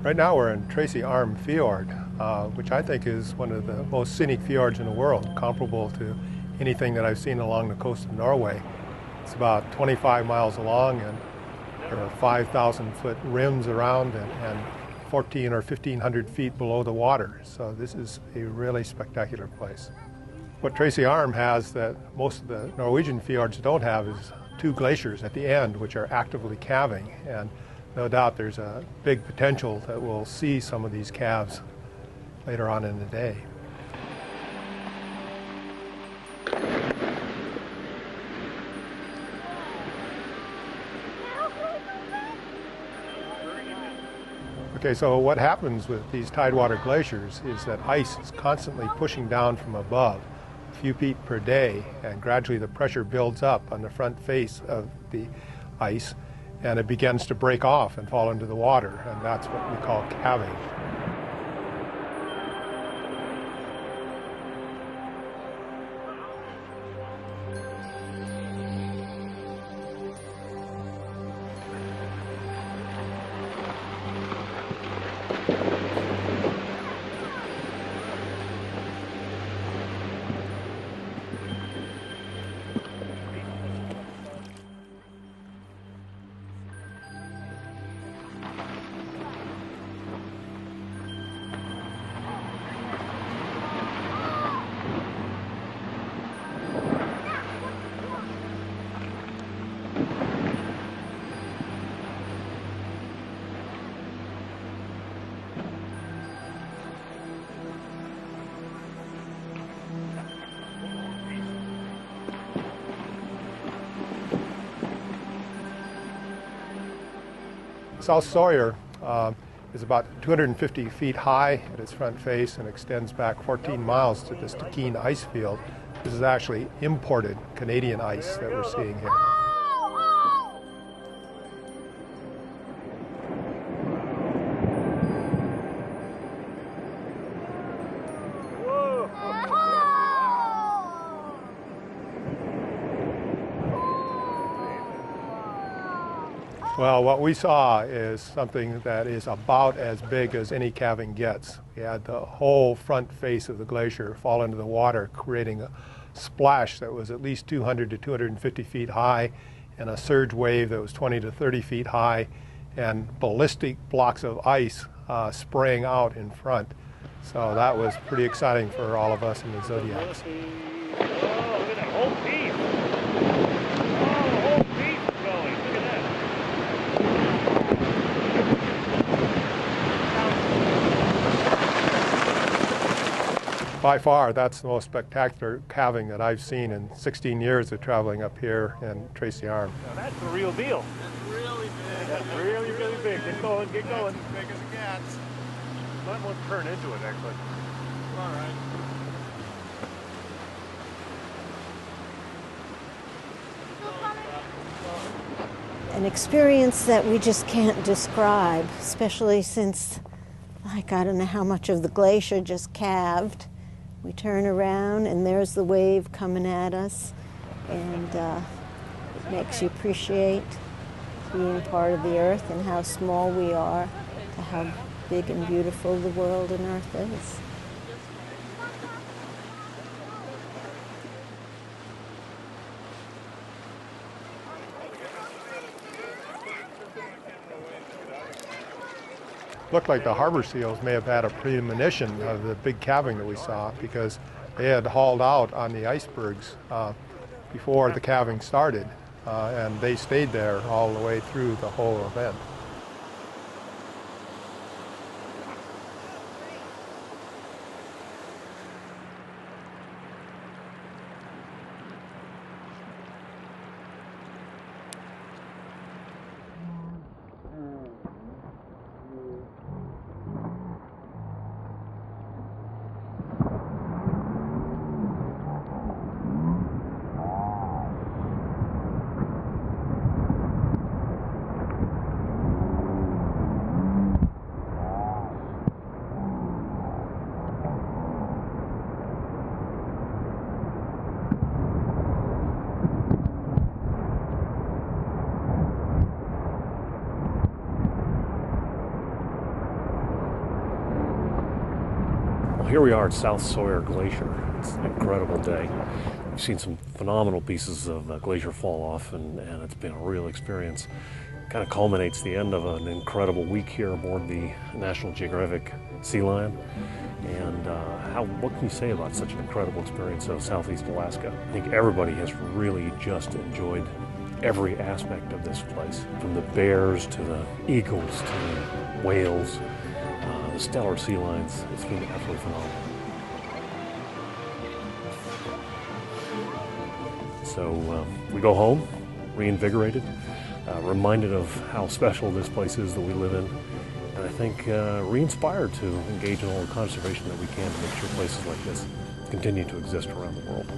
Right now we're in Tracy Arm Fjord, which I think is one of the most scenic fjords in the world, comparable to anything that I've seen along the coast of Norway. It's about 25 miles long, and there are 5,000-foot rims around and 14 or 1,500 feet below the water. So this is a really spectacular place. What Tracy Arm has that most of the Norwegian fjords don't have is two glaciers at the end, which are actively calving. And no doubt there's a big potential that we'll see some of these calves later on in the day. Okay, so what happens with these Tidewater glaciers is that ice is constantly pushing down from above, a few feet per day, and gradually the pressure builds up on the front face of the ice, and it begins to break off and fall into the water, and that's what we call calving. South Sawyer is about 250 feet high at its front face and extends back 14 miles to the Stikeen ice field. This is actually imported Canadian ice that we're seeing here. Well, what we saw is something that is about as big as any calving gets. We had the whole front face of the glacier fall into the water, creating a splash that was at least 200 to 250 feet high, and a surge wave that was 20 to 30 feet high, and ballistic blocks of ice spraying out in front. So that was pretty exciting for all of us in the Zodiacs. Oh, look at that whole piece. Oh, the whole piece is going. Look at that. By far, that's the most spectacular calving that I've seen in 16 years of traveling up here in Tracy Arm. Now that's the real deal. That's really big. That's really, really big. Get going, get going. As big as it gets. Might want to turn into it, actually. All right. An experience that we just can't describe, especially since, like, I don't know how much of the glacier just calved. We turn around and there's the wave coming at us, and it makes you appreciate being part of the earth and how small we are to how big and beautiful the world and earth is. Looked like the harbor seals may have had a premonition of the big calving that we saw, because they had hauled out on the icebergs before the calving started, and they stayed there all the way through the whole event. Well, here we are at South Sawyer Glacier. It's an incredible day. We've seen some phenomenal pieces of glacier fall off, and it's been a real experience. Kind of culminates the end of an incredible week here aboard the National Geographic Sea Lion. And what can you say about such an incredible experience of Southeast Alaska? I think everybody has really just enjoyed every aspect of this place, from the bears to the eagles to the whales, the stellar sea lions. It's been absolutely phenomenal. So we go home, reinvigorated, reminded of how special this place is that we live in, and I think re-inspired to engage in all the conservation that we can to make sure places like this continue to exist around the world.